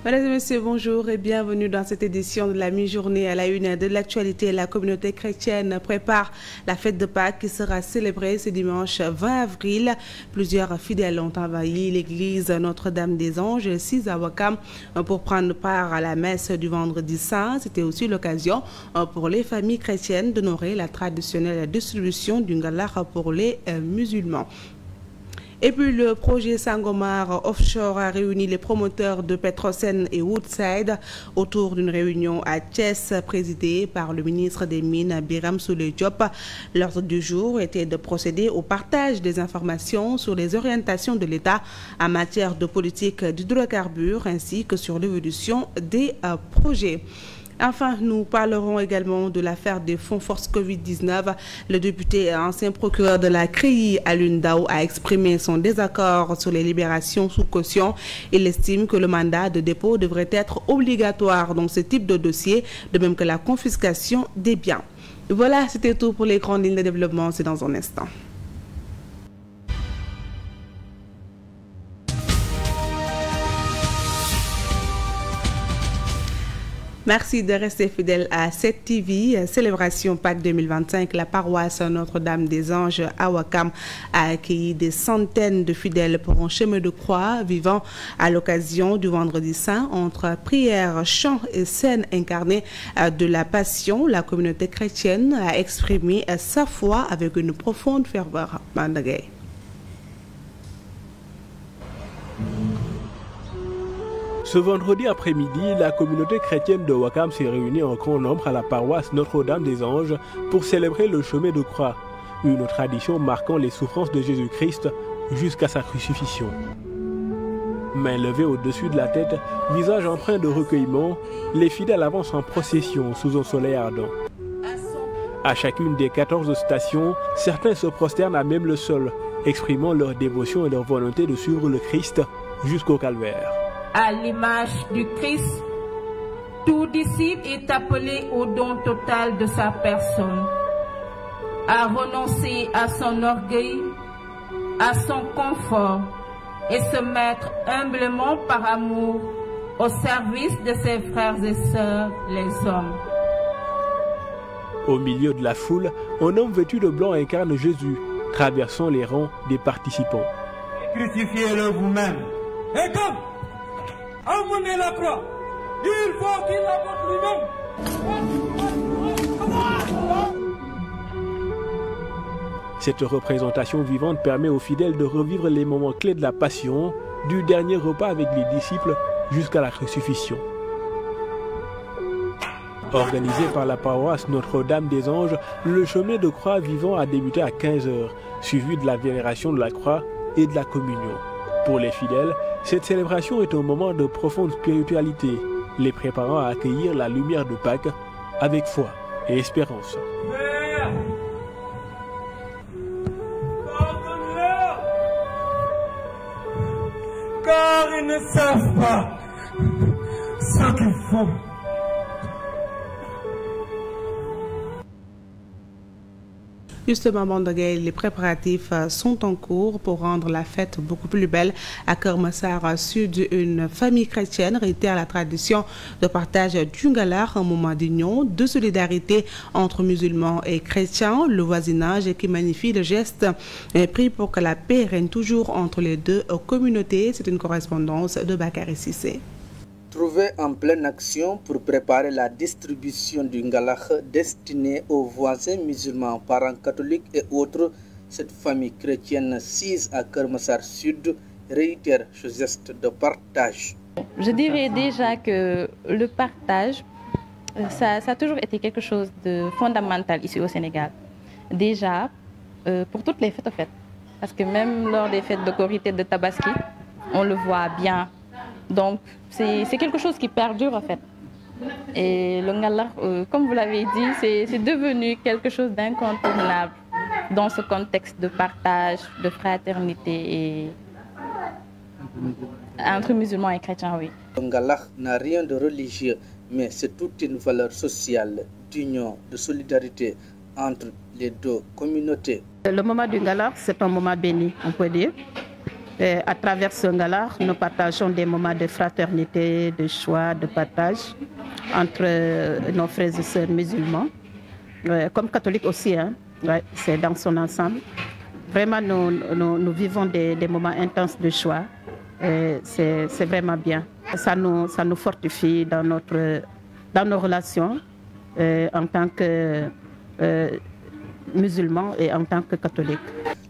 Mesdames et messieurs, bonjour et bienvenue dans cette édition de la mi-journée à la une de l'actualité. La communauté chrétienne prépare la fête de Pâques qui sera célébrée ce dimanche 20 avril. Plusieurs fidèles ont envahi l'église Notre-Dame-des-Anges, 6 à Ouakam, pour prendre part à la messe du vendredi saint. C'était aussi l'occasion pour les familles chrétiennes d'honorer la traditionnelle distribution du ngalar pour les musulmans. Et puis le projet Sangomar Offshore a réuni les promoteurs de Petrosen et Woodside autour d'une réunion à Thiès présidée par le ministre des Mines Birame Souleye Diop. L'ordre du jour était de procéder au partage des informations sur les orientations de l'État en matière de politique d'hydrocarbures ainsi que sur l'évolution des projets. Enfin, nous parlerons également de l'affaire des fonds force Covid-19. Le député et ancien procureur de la CREI, Alioune Ndao, a exprimé son désaccord sur les libérations sous caution. Il estime que le mandat de dépôt devrait être obligatoire dans ce type de dossier, de même que la confiscation des biens. Voilà, c'était tout pour les grandes lignes de développement. C'est dans un instant. Merci de rester fidèle à cette TV. Célébration Pâques 2025, la paroisse Notre-Dame-des-Anges à Ouakam a accueilli des centaines de fidèles pour un chemin de croix vivant à l'occasion du vendredi saint. Entre prières, chants et scènes incarnées de la Passion, la communauté chrétienne a exprimé sa foi avec une profonde ferveur. Mandagay. Ce vendredi après-midi, la communauté chrétienne de Ouakam s'est réunie en grand nombre à la paroisse Notre-Dame-des-Anges pour célébrer le chemin de croix, une tradition marquant les souffrances de Jésus-Christ jusqu'à sa crucifixion. Mains levées au-dessus de la tête, visage empreint de recueillement, les fidèles avancent en procession sous un soleil ardent. À chacune des 14 stations, certains se prosternent à même le sol, exprimant leur dévotion et leur volonté de suivre le Christ jusqu'au calvaire. À l'image du Christ, tout disciple est appelé au don total de sa personne, à renoncer à son orgueil, à son confort et se mettre humblement par amour au service de ses frères et sœurs, les hommes. Au milieu de la foule, un homme vêtu de blanc incarne Jésus, traversant les rangs des participants. Crucifiez-le vous-même. Et comme emmenez la croix, il faut qu'il la porte lui-même. Cette représentation vivante permet aux fidèles de revivre les moments clés de la Passion, du dernier repas avec les disciples jusqu'à la crucifixion. Organisé par la paroisse Notre-Dame-des-Anges, le chemin de croix vivant a débuté à 15 h, suivi de la vénération de la croix et de la communion. Pour les fidèles, cette célébration est un moment de profonde spiritualité, les préparant à accueillir la lumière de Pâques avec foi et espérance. Père, pardonne-leur, car ils ne savent pas ce qu'ils font. Justement, Mandagay, les préparatifs sont en cours pour rendre la fête beaucoup plus belle. À Kermassar Sud, une famille chrétienne réitère la tradition de partage du ngalar, un moment d'union, de solidarité entre musulmans et chrétiens, le voisinage qui magnifie le geste pris pour que la paix règne toujours entre les deux communautés. C'est une correspondance de Bakary Sissé. Trouvé en pleine action pour préparer la distribution du ngalar destiné aux voisins musulmans, parents catholiques et autres, cette famille chrétienne sise à Kermassar Sud réitère ce geste de partage. Je dirais déjà que le partage, ça a toujours été quelque chose de fondamental ici au Sénégal. Déjà, pour toutes les fêtes en fait. Parce que même lors des fêtes de Korité, de Tabaski, on le voit bien. Donc, c'est quelque chose qui perdure en fait. Et le ngalar, comme vous l'avez dit, c'est devenu quelque chose d'incontournable dans ce contexte de partage, de fraternité et entre musulmans et chrétiens, oui. Le ngalar n'a rien de religieux, mais c'est toute une valeur sociale, d'union, de solidarité entre les deux communautés. Le moment du ngalar, c'est un moment béni, on peut dire. Et à travers ce gala, nous partageons des moments de fraternité, de choix, de partage entre nos frères et sœurs musulmans, comme catholiques aussi, hein. Ouais, c'est dans son ensemble. Vraiment, nous vivons des moments intenses de choix. C'est vraiment bien. Ça nous fortifie dans nos relations en tant que musulmans et en tant que catholiques.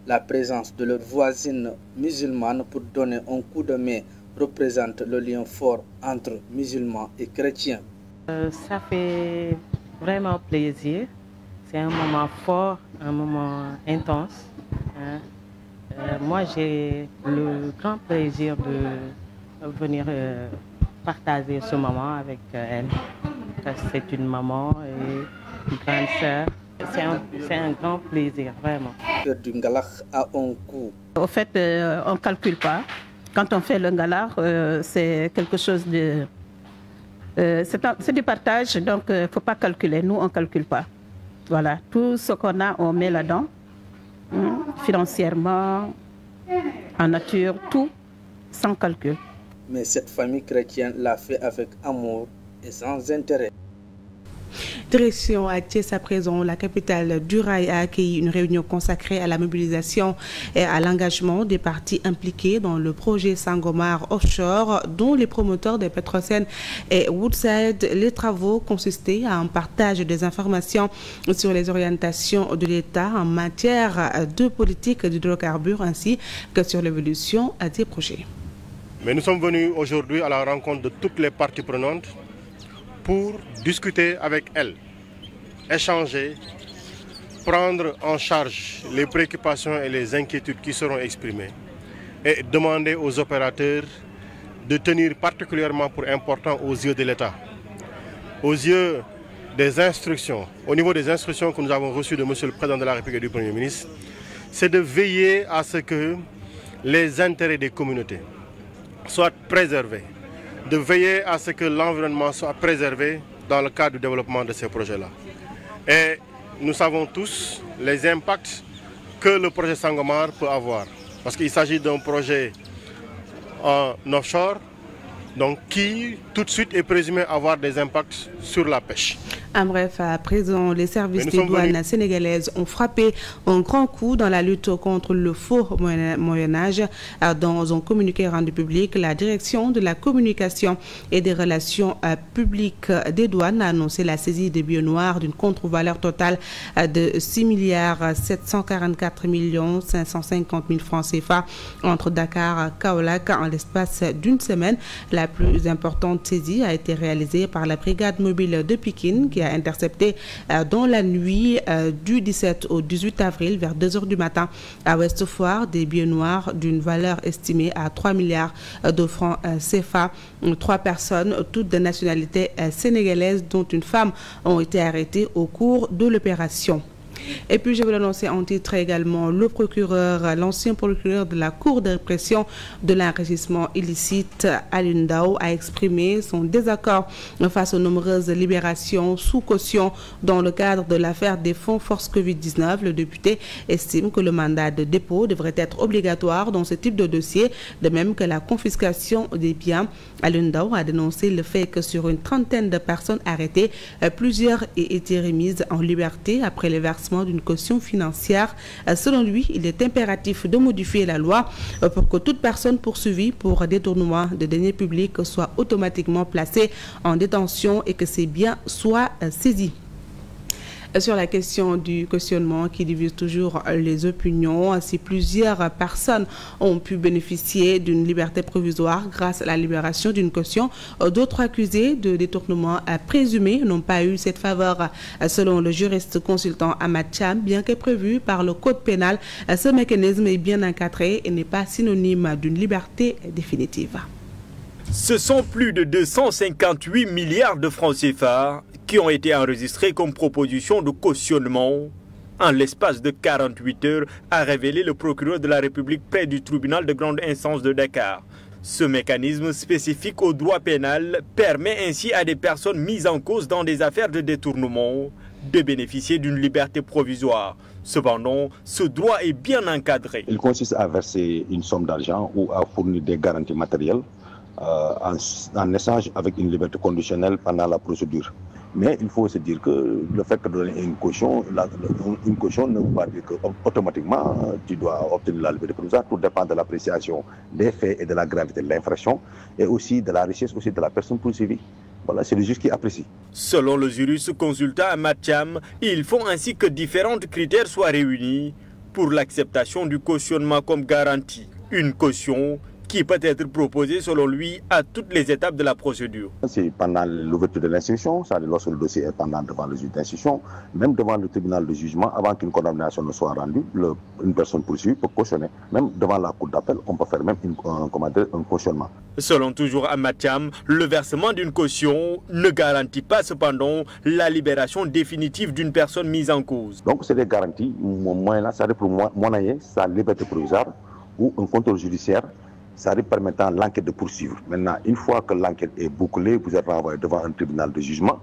La présence de leurs voisines musulmanes pour donner un coup de main représente le lien fort entre musulmans et chrétiens. Ça fait vraiment plaisir. C'est un moment fort, un moment intense. Hein. Moi, j'ai le grand plaisir de venir partager ce moment avec elle. C'est une maman et une grande sœur. C'est un grand plaisir, vraiment. Faire du ngalar a un coût. Au fait, on ne calcule pas. Quand on fait le ngalar, c'est quelque chose de... c'est du partage, donc il ne faut pas calculer. Nous, on ne calcule pas. Voilà, tout ce qu'on a, on met là-dedans. Financièrement, en nature, tout, sans calcul. Mais cette famille chrétienne l'a fait avec amour et sans intérêt. Direction à Thiès à présent, la capitale du Rail a accueilli une réunion consacrée à la mobilisation et à l'engagement des parties impliquées dans le projet Sangomar Offshore, dont les promoteurs de Petrosen et Woodside. Les travaux consistaient à un partage des informations sur les orientations de l'État en matière de politique d'hydrocarbures ainsi que sur l'évolution des projets. Mais nous sommes venus aujourd'hui à la rencontre de toutes les parties prenantes pour discuter avec elles, échanger, prendre en charge les préoccupations et les inquiétudes qui seront exprimées et demander aux opérateurs de tenir particulièrement pour important aux yeux de l'État, aux yeux des instructions, au niveau des instructions que nous avons reçues de M. le Président de la République et du Premier ministre, c'est de veiller à ce que les intérêts des communautés soient préservés, de veiller à ce que l'environnement soit préservé dans le cadre du développement de ces projets-là. Et nous savons tous les impacts que le projet Sangomar peut avoir. Parce qu'il s'agit d'un projet en offshore, donc qui tout de suite est présumé avoir des impacts sur la pêche. En bref, à présent, les services des douanes sénégalaises ont frappé un grand coup dans la lutte contre le faux Moyen-Âge. Dans un communiqué rendu public, la direction de la communication et des relations publiques des douanes a annoncé la saisie des billets noirs d'une contre-valeur totale de 6,744 550 000 francs CFA entre Dakar et Kaolack en l'espace d'une semaine. La plus importante saisie a été réalisée par la brigade mobile de Pikine qui a intercepté dans la nuit du 17 au 18 avril vers 2 h du matin à Ouest Foire des billets noirs d'une valeur estimée à 3 milliards de francs CFA. 3 personnes, toutes de nationalité sénégalaise, dont une femme, ont été arrêtées au cours de l'opération. Et puis je vais l'annoncer en titre également, le procureur, l'ancien procureur de la Cour de répression de l'enrichissement illicite, Alioune Ndao, a exprimé son désaccord face aux nombreuses libérations sous caution dans le cadre de l'affaire des fonds Force Covid-19. Le député estime que le mandat de dépôt devrait être obligatoire dans ce type de dossier, de même que la confiscation des biens. Alioune Ndao a dénoncé le fait que sur une trentaine de personnes arrêtées, plusieurs aient été remises en liberté après les versements d'une caution financière. Selon lui, il est impératif de modifier la loi pour que toute personne poursuivie pour détournement de deniers publics soit automatiquement placée en détention et que ses biens soient saisis. Sur la question du cautionnement qui divise toujours les opinions, si plusieurs personnes ont pu bénéficier d'une liberté provisoire grâce à la libération d'une caution, d'autres accusés de détournement présumé n'ont pas eu cette faveur. Selon le juriste consultant Ahmad Cham, bien que prévu par le code pénal, ce mécanisme est bien encadré et n'est pas synonyme d'une liberté définitive. Ce sont plus de 258 milliards de francs CFA qui ont été enregistrés comme proposition de cautionnement en l'espace de 48 heures, a révélé le procureur de la République près du tribunal de grande instance de Dakar. Ce mécanisme spécifique au droit pénal permet ainsi à des personnes mises en cause dans des affaires de détournement de bénéficier d'une liberté provisoire, Cependant, ce droit est bien encadré. Il consiste à verser une somme d'argent ou à fournir des garanties matérielles en échange avec une liberté conditionnelle pendant la procédure. Mais il faut se dire que le fait de donner une caution ne veut pas dire qu'automatiquement tu dois obtenir la liberté provisoire. Tout dépend de l'appréciation des faits et de la gravité de l'infraction et aussi de la richesse aussi de la personne poursuivie. Voilà, c'est le juge qui apprécie. Selon le juriste consultant Amath Thiam, il faut ainsi que différents critères soient réunis pour l'acceptation du cautionnement comme garantie. Une caution qui peut être proposée selon lui à toutes les étapes de la procédure. C'est pendant l'ouverture de l'instruction, c'est-à-dire lorsque le dossier est pendant devant le juge d'instruction, même devant le tribunal de jugement, avant qu'une condamnation ne soit rendue, une personne poursuivie peut cautionner. Même devant la cour d'appel, on peut faire même un cautionnement. Selon toujours Amath Thiam, le versement d'une caution ne garantit pas cependant la libération définitive d'une personne mise en cause. Donc c'est des garanties, moyen-là, ça arrive pour moyenner sa liberté provisoire ou un contrôle judiciaire, ça arrive permettant l'enquête de poursuivre. Maintenant, une fois que l'enquête est bouclée, vous êtes renvoyé devant un tribunal de jugement.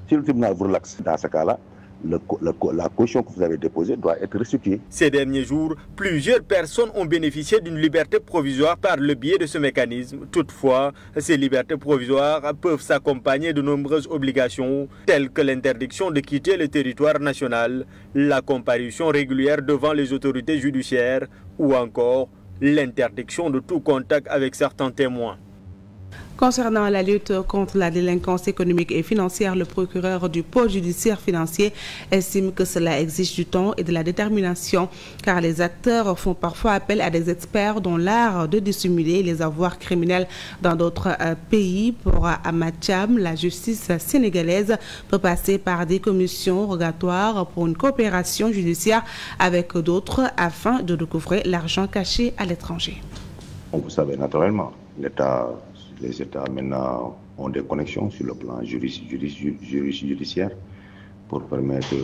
Si le tribunal vous relaxe dans ce cas-là, la caution que vous avez déposée doit être restituée. Ces derniers jours, plusieurs personnes ont bénéficié d'une liberté provisoire par le biais de ce mécanisme. Toutefois, ces libertés provisoires peuvent s'accompagner de nombreuses obligations, telles que l'interdiction de quitter le territoire national, la comparution régulière devant les autorités judiciaires ou encore l'interdiction de tout contact avec certains témoins. Concernant la lutte contre la délinquance économique et financière, le procureur du pôle judiciaire financier estime que cela exige du temps et de la détermination, car les acteurs font parfois appel à des experts dont l'art de dissimuler les avoirs criminels dans d'autres pays. Pour Amath Thiam, la justice sénégalaise peut passer par des commissions rogatoires pour une coopération judiciaire avec d'autres afin de découvrir l'argent caché à l'étranger. Vous savez, naturellement, les États maintenant ont des connexions sur le plan judiciaire pour permettre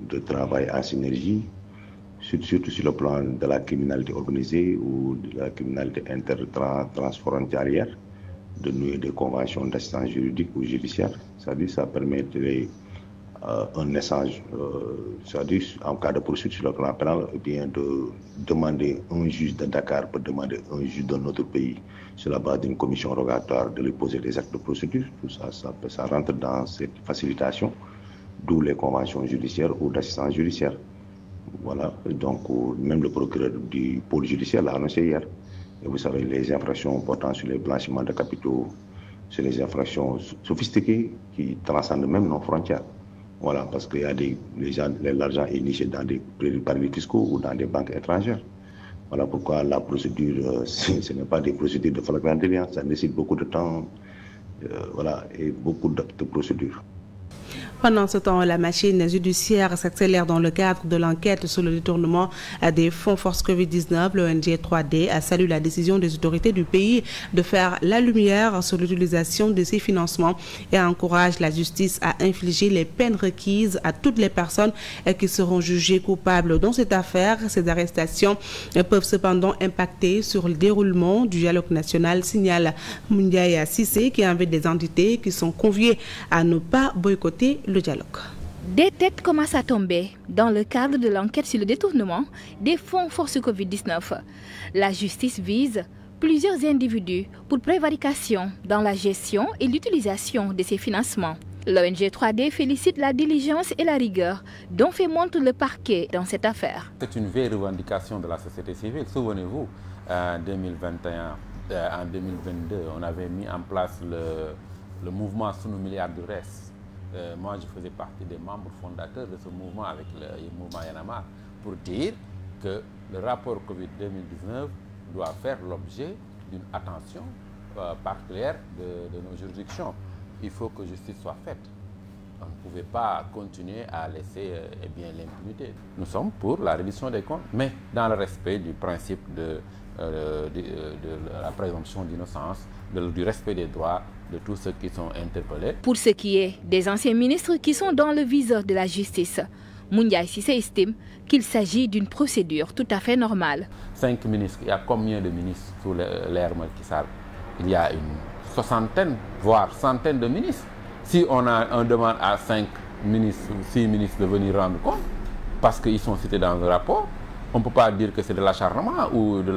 de travailler en synergie, surtout sur le plan de la criminalité organisée ou de la criminalité transfrontalière, de nouer des conventions d'assistance juridique ou judiciaire. C'est-à-dire ça permet un échange, c'est-à-dire en cas de poursuite sur le plan pénal, eh bien de demander un juge de Dakar peut demander un juge d'un autre pays sur la base d'une commission rogatoire de lui poser des actes de procédure. Tout ça, ça rentre dans cette facilitation, d'où les conventions judiciaires ou d'assistance judiciaire. Voilà, donc même le procureur du pôle judiciaire l'a annoncé hier. Et vous savez, les infractions portant sur les blanchiments de capitaux, c'est des infractions sophistiquées qui transcendent même nos frontières. Voilà, parce qu'il y a l'argent est niché dans des paradis fiscaux ou dans des banques étrangères. Voilà pourquoi la procédure, ce n'est pas des procédures de flagrant délit, ça nécessite beaucoup de temps et beaucoup de procédures. Pendant ce temps, la machine judiciaire s'accélère dans le cadre de l'enquête sur le détournement des fonds Force Covid-19. L'ONG 3D a salué la décision des autorités du pays de faire la lumière sur l'utilisation de ces financements et encourage la justice à infliger les peines requises à toutes les personnes qui seront jugées coupables dans cette affaire. Ces arrestations peuvent cependant impacter sur le déroulement du dialogue national, signale Moundiaye Cissé, qui invite des entités qui sont conviées à ne pas boycotter le dialogue. Des têtes commencent à tomber dans le cadre de l'enquête sur le détournement des fonds Force Covid-19. La justice vise plusieurs individus pour prévarication dans la gestion et l'utilisation de ces financements. L'ONG 3D félicite la diligence et la rigueur dont fait montre le parquet dans cette affaire. C'est une vieille revendication de la société civile. Souvenez-vous, en 2021, en 2022, on avait mis en place le mouvement Sunu Milliard de Res. Moi, je faisais partie des membres fondateurs de ce mouvement avec le mouvement Yanamar pour dire que le rapport Covid-2019 doit faire l'objet d'une attention particulière de nos juridictions. Il faut que justice soit faite. On ne pouvait pas continuer à laisser l'impunité. Nous sommes pour la reddition des comptes, mais dans le respect du principe de la présomption d'innocence, du respect des droits de tous ceux qui sont interpellés. Pour ce qui est des anciens ministres qui sont dans le viseur de la justice, Moundiaye Cissé estime qu'il s'agit d'une procédure tout à fait normale. 5 ministres, il y a combien de ministres sous l'ère Macky Sall? Il y a une soixantaine, voire centaine de ministres. Si on demande à 5 ministres ou 6 ministres de venir rendre compte, parce qu'ils sont cités dans le rapport. On ne peut pas dire que c'est de l'acharnement ou de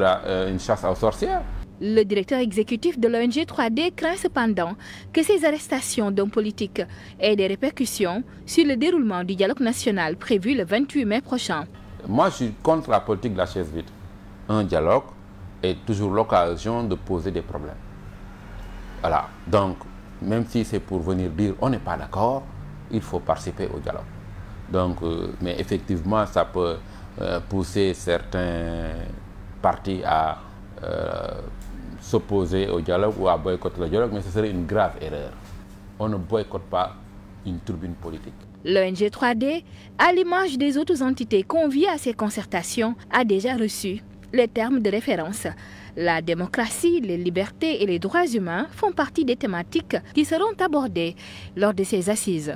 une chasse aux sorcières. Le directeur exécutif de l'ONG 3D craint cependant que ces arrestations d'hommes politiques aient des répercussions sur le déroulement du dialogue national prévu le 28 mai prochain. Moi, je suis contre la politique de la chaise vide. Un dialogue est toujours l'occasion de poser des problèmes. Voilà. Donc, même si c'est pour venir dire on n'est pas d'accord, il faut participer au dialogue. Donc, mais effectivement, ça peut pousser certains partis à s'opposer au dialogue ou à boycotter le dialogue, mais ce serait une grave erreur. On ne boycotte pas une tribune politique. L'ONG 3D, à l'image des autres entités conviées à ces concertations, a déjà reçu les termes de référence. La démocratie, les libertés et les droits humains font partie des thématiques qui seront abordées lors de ces assises.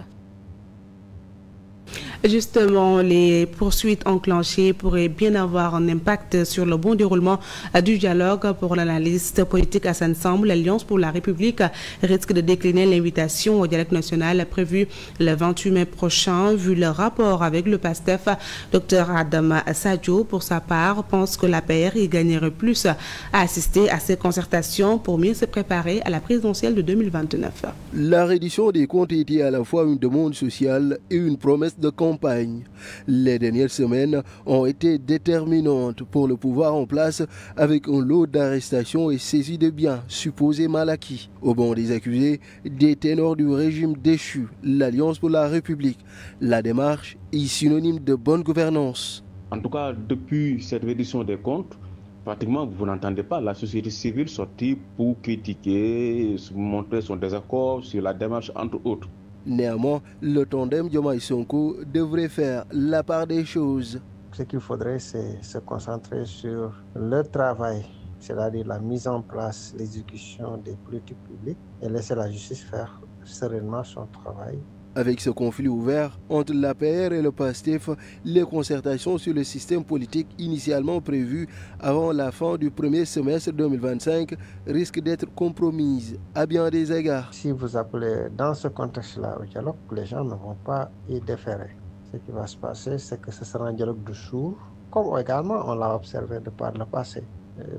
Justement, les poursuites enclenchées pourraient bien avoir un impact sur le bon déroulement du dialogue. Pour l'analyste politique Hassan Samb, l'Alliance pour la République risque de décliner l'invitation au dialogue national prévu le 28 mai prochain. Vu le rapport avec le PASTEF, Dr Adama Sadio, pour sa part, pense que l'APR y gagnerait plus à assister à ces concertations pour mieux se préparer à la présidentielle de 2029. La reddition des comptes était à la fois une demande sociale et une promesse de campagne. Les dernières semaines ont été déterminantes pour le pouvoir en place avec un lot d'arrestations et saisies de biens supposés mal acquis. Au banc des accusés, des ténors du régime déchu, l'Alliance pour la République. La démarche est synonyme de bonne gouvernance. En tout cas, depuis cette reddition des comptes, pratiquement vous n'entendez pas la société civile sortir pour critiquer, montrer son désaccord sur la démarche entre autres. Néanmoins, le tandem Diomaye Sonko devrait faire la part des choses. Ce qu'il faudrait, c'est se concentrer sur le travail, c'est-à-dire la mise en place, l'exécution des politiques publiques et laisser la justice faire sereinement son travail. Avec ce conflit ouvert entre l'APR et le PASTEF, les concertations sur le système politique initialement prévues avant la fin du premier semestre 2025 risquent d'être compromises à bien des égards. Si vous appelez dans ce contexte-là au dialogue, les gens ne vont pas y déférer. Ce qui va se passer, c'est que ce sera un dialogue de sourds, comme également on l'a observé de par le passé.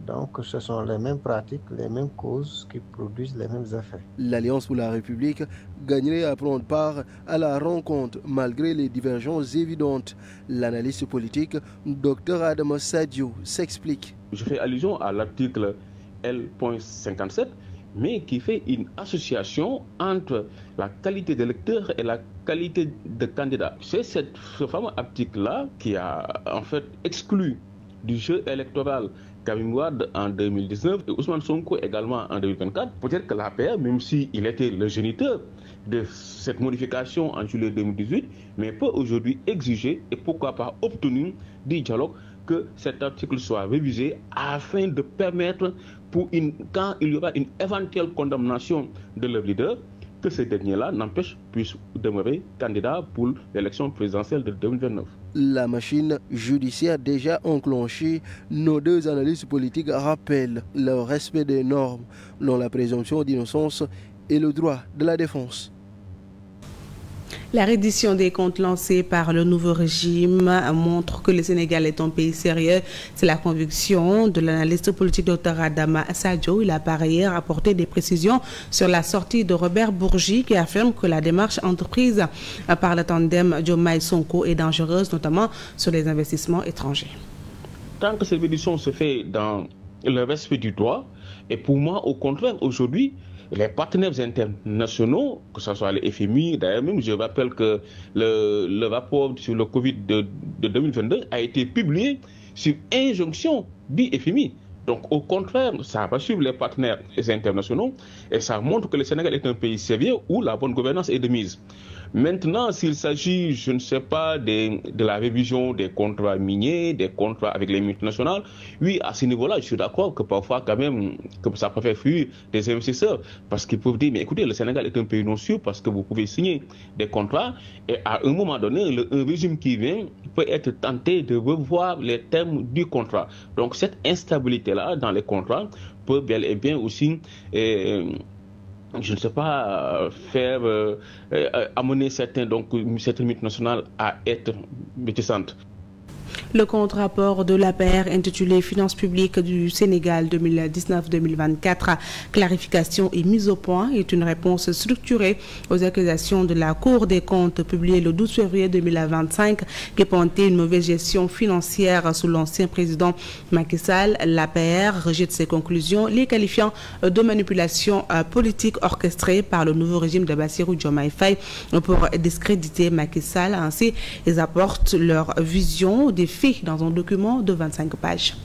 Donc ce sont les mêmes pratiques, les mêmes causes qui produisent les mêmes effets. L'Alliance pour la République gagnerait à prendre part à la rencontre malgré les divergences évidentes. L'analyste politique, Dr Adama Sadio, s'explique. Je fais allusion à l'article L.57, mais qui fait une association entre la qualité d'électeur et la qualité de candidat. C'est ce fameux article-là qui a en fait exclu du jeu électoral Karim Wade en 2019 et Ousmane Sonko également en 2024. Peut-être que l'APR, même s'il était le géniteur de cette modification en juillet 2018, mais peut aujourd'hui exiger et pourquoi pas obtenir du dialogue que cet article soit révisé afin de permettre, quand il y aura une éventuelle condamnation de leur leader, que ces derniers-là, n'empêche, puissent demeurer candidats pour l'élection présidentielle de 2029. La machine judiciaire déjà enclenchée, nos deux analystes politiques rappellent le respect des normes, dont la présomption d'innocence et le droit de la défense. La reddition des comptes lancée par le nouveau régime montre que le Sénégal est un pays sérieux. C'est la conviction de l'analyste politique Dr Adama Sadio. Il a par ailleurs apporté des précisions sur la sortie de Robert Bourgi qui affirme que la démarche entreprise par le tandem Diomaye Sonko est dangereuse, notamment sur les investissements étrangers. Tant que cette reddition se fait dans le respect du droit, et pour moi, au contraire, aujourd'hui, les partenaires internationaux, que ce soit le FMI, d'ailleurs même je rappelle que le rapport sur le Covid de 2022 a été publié sur injonction du FMI. Donc au contraire, ça rassure les partenaires internationaux et ça montre que le Sénégal est un pays sérieux où la bonne gouvernance est de mise. Maintenant, s'il s'agit, je ne sais pas, de la révision des contrats miniers, des contrats avec les multinationales, oui, à ce niveau-là, je suis d'accord que parfois, quand même, que ça peut faire fuir des investisseurs. Parce qu'ils peuvent dire, mais écoutez, le Sénégal est un pays non sûr parce que vous pouvez signer des contrats et à un moment donné, un régime qui vient peut être tenté de revoir les termes du contrat. Donc, cette instabilité-là dans les contrats peut bel et bien aussi je ne sais pas, amener certaines multinationales à être métissantes. Le contre-rapport de l'APR intitulé Finances publiques du Sénégal 2019-2024, clarification et mise au point est une réponse structurée aux accusations de la Cour des comptes publiée le 12 février 2025 qui pointait une mauvaise gestion financière sous l'ancien président Macky Sall. L'APR rejette ces conclusions, les qualifiant de manipulation politique orchestrée par le nouveau régime de Bassirou Diomaye Faye pour discréditer Macky Sall. Ainsi, ils apportent leur vision des faits dans un document de 25 pages.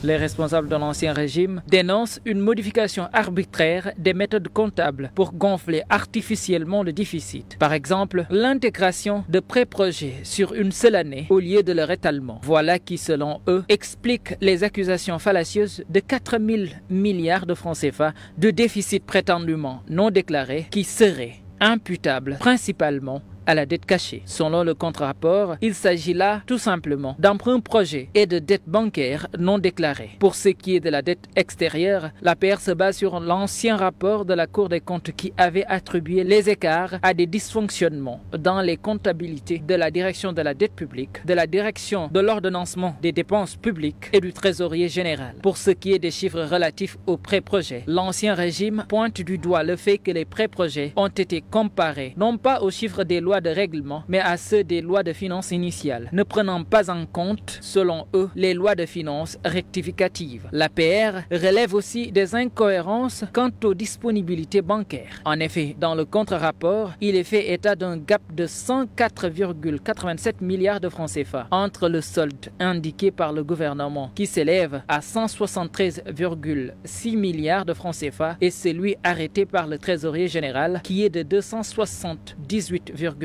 Les responsables de l'ancien régime dénoncent une modification arbitraire des méthodes comptables pour gonfler artificiellement le déficit. Par exemple, l'intégration de pré-projets sur une seule année au lieu de leur étalement. Voilà qui, selon eux, explique les accusations fallacieuses de 4 000 milliards de francs CFA de déficit prétendument non déclaré qui seraient imputables principalement à la dette cachée. Selon le contre-rapport, il s'agit là tout simplement d'emprunts projets et de dettes bancaires non déclarées. Pour ce qui est de la dette extérieure, l'APR se base sur l'ancien rapport de la Cour des comptes qui avait attribué les écarts à des dysfonctionnements dans les comptabilités de la direction de la dette publique, de la direction de l'ordonnancement des dépenses publiques et du trésorier général. Pour ce qui est des chiffres relatifs aux pré-projets, l'ancien régime pointe du doigt le fait que les pré-projets ont été comparés non pas aux chiffres des lois de règlement, mais à ceux des lois de finances initiales, ne prenant pas en compte, selon eux, les lois de finances rectificatives. L'APR relève aussi des incohérences quant aux disponibilités bancaires. En effet, dans le contre-rapport, il est fait état d'un gap de 104,87 milliards de francs CFA entre le solde indiqué par le gouvernement, qui s'élève à 173,6 milliards de francs CFA, et celui arrêté par le trésorier général, qui est de 278,47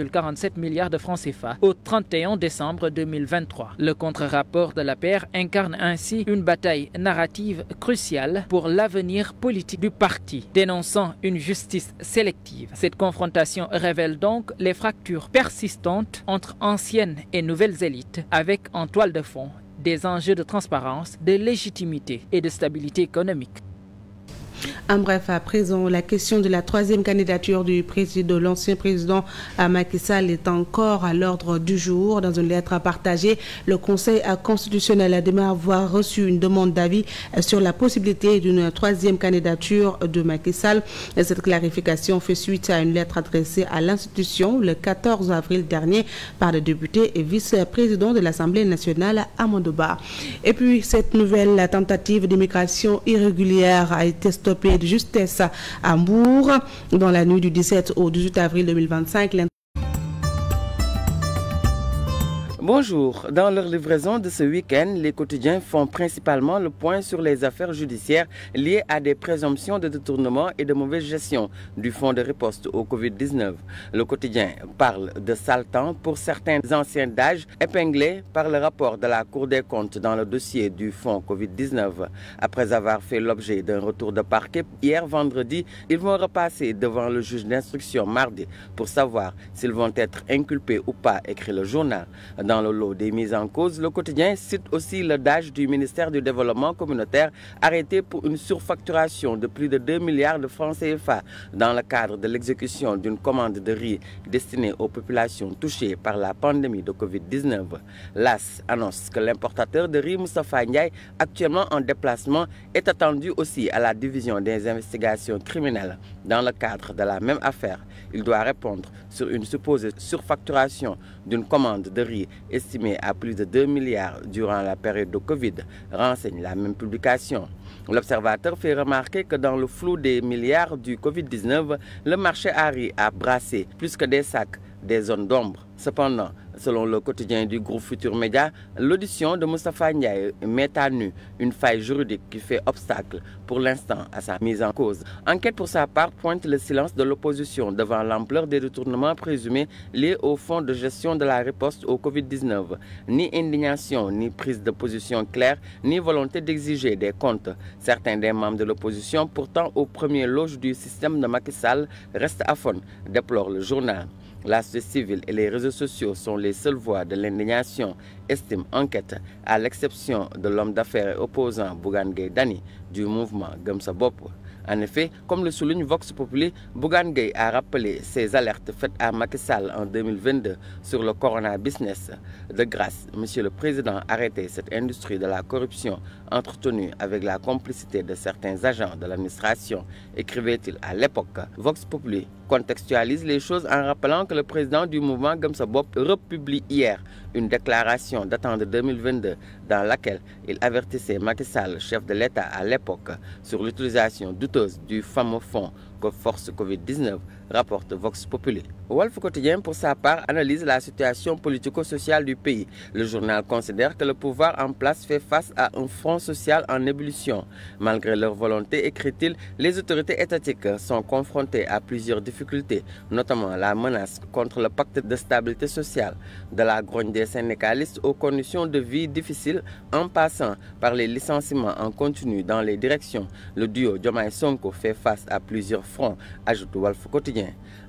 milliards de francs CFA au 31 décembre 2023. Le contre-rapport de l'APR incarne ainsi une bataille narrative cruciale pour l'avenir politique du parti, dénonçant une justice sélective. Cette confrontation révèle donc les fractures persistantes entre anciennes et nouvelles élites, avec en toile de fond des enjeux de transparence, de légitimité et de stabilité économique. En bref, à présent, la question de la troisième candidature de l'ancien président Macky Sall est encore à l'ordre du jour. Dans une lettre partagée, le Conseil constitutionnel a demandé avoir reçu une demande d'avis sur la possibilité d'une troisième candidature de Macky Sall. Cette clarification fait suite à une lettre adressée à l'institution le 14 avril dernier par le député et vice-président de l'Assemblée nationale, Amadou Ba. Et puis, cette nouvelle tentative d'immigration irrégulière a été stoppée de justesse à Mbour dans la nuit du 17 au 18 avril 2025. Bonjour. Dans leur livraison de ce week-end, les quotidiens font principalement le point sur les affaires judiciaires liées à des présomptions de détournement et de mauvaise gestion du fonds de riposte au Covid-19. Le quotidien parle de sale temps pour certains anciens d'âge épinglés par le rapport de la Cour des comptes dans le dossier du fonds Covid-19. Après avoir fait l'objet d'un retour de parquet hier vendredi, ils vont repasser devant le juge d'instruction mardi pour savoir s'ils vont être inculpés ou pas, écrit le journal. Dans le lot des mises en cause, le quotidien cite aussi le DAGE du ministère du Développement communautaire arrêté pour une surfacturation de plus de 2 milliards de francs CFA dans le cadre de l'exécution d'une commande de riz destinée aux populations touchées par la pandémie de Covid-19. L'AS annonce que l'importateur de riz Moustapha Ndiaye, actuellement en déplacement, est attendu aussi à la division des investigations criminelles. Dans le cadre de la même affaire, il doit répondre sur une supposée surfacturation d'une commande de riz estimée à plus de 2 milliards durant la période de Covid, renseigne la même publication. L'observateur fait remarquer que dans le flou des milliards du Covid-19, le marché à riz a brassé plus que des sacs, des zones d'ombre. Cependant, selon le quotidien du groupe Futur Média, l'audition de Moustapha Ndiaye met à nu une faille juridique qui fait obstacle pour l'instant à sa mise en cause. Enquête pour sa part pointe le silence de l'opposition devant l'ampleur des détournements présumés liés au fonds de gestion de la riposte au Covid-19. Ni indignation, ni prise de position claire, ni volonté d'exiger des comptes. Certains des membres de l'opposition, pourtant au premier loge du système de Macky Sall, restent aphones, déplore le journal. La société civile et les réseaux sociaux sont les seules voix de l'indignation, estime Enquête, à l'exception de l'homme d'affaires et opposant Bougane Gueye Dany du mouvement Gëm Sa Bopp. En effet, comme le souligne Vox Populi, Bougane Gueye a rappelé ses alertes faites à Macky Sall en 2022 sur le Corona Business. De grâce, Monsieur le Président, arrêtez cette industrie de la corruption entretenue avec la complicité de certains agents de l'administration, écrivait-il à l'époque. Vox Populi contextualise les choses en rappelant que le président du mouvement Gëm Sa Bopp republie hier une déclaration datant de 2022 dans laquelle il avertissait Macky Sall, chef de l'État à l'époque, sur l'utilisation douteuse du fameux fonds que force Covid-19, rapporte Vox Populi. Walf Quotidien, pour sa part, analyse la situation politico-sociale du pays. Le journal considère que le pouvoir en place fait face à un front social en ébullition. Malgré leur volonté, écrit-il, les autorités étatiques sont confrontées à plusieurs difficultés, notamment la menace contre le pacte de stabilité sociale, de la grogne des syndicalistes aux conditions de vie difficiles, en passant par les licenciements en continu dans les directions. Le duo Diomaye-Sonko fait face à plusieurs fronts, ajoute Walf Quotidien.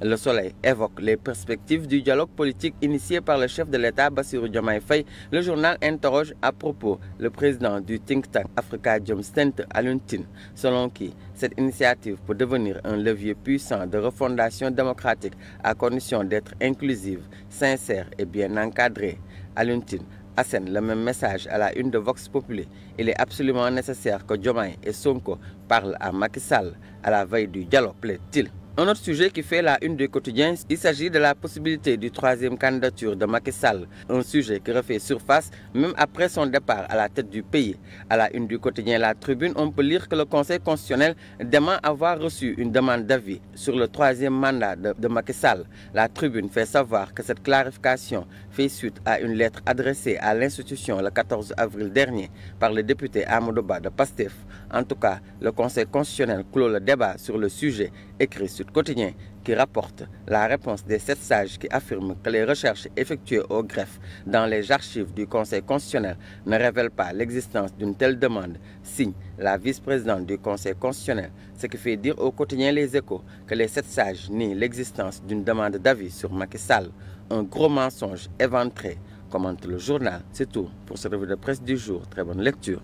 Le Soleil évoque les perspectives du dialogue politique initié par le chef de l'État Bassirou Diomaye Faye. Le journal interroge à propos le président du think tank Afrikajom Center, Alioune Tine, selon qui cette initiative peut devenir un levier puissant de refondation démocratique à condition d'être inclusive, sincère et bien encadrée. Alioune Tine assène le même message à la une de Vox Populi. Il est absolument nécessaire que Diomaye et Sonko parlent à Macky Sall à la veille du dialogue, plaît-il. Un autre sujet qui fait la une du quotidien, il s'agit de la possibilité du troisième candidature de Macky Sall. Un sujet qui refait surface même après son départ à la tête du pays. À la une du quotidien La Tribune, on peut lire que le Conseil constitutionnel dément avoir reçu une demande d'avis sur le troisième mandat de Macky Sall. La Tribune fait savoir que cette clarification fait suite à une lettre adressée à l'institution le 14 avril dernier par le député Amadou Ba de Pastef. En tout cas, le Conseil constitutionnel clôt le débat sur le sujet, écrit Sud Quotidien, qui rapporte la réponse des 7 sages qui affirment que les recherches effectuées au greffe dans les archives du Conseil constitutionnel ne révèlent pas l'existence d'une telle demande, signe la vice-présidente du Conseil constitutionnel, ce qui fait dire au quotidien Les Échos que les 7 sages nient l'existence d'une demande d'avis sur Macky Sall. Un gros mensonge éventré, commente le journal. C'est tout pour ce revue de presse du jour. Très bonne lecture.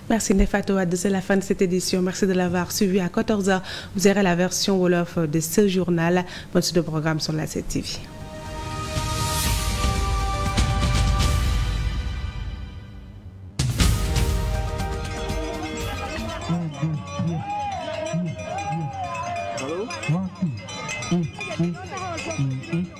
Merci Nefatou Wade, c'est la fin de cette édition. Merci de l'avoir suivi à 14h. Vous aurez la version Wolof de ce journal. Bonne suite de programme sur la 7 TV. Hello?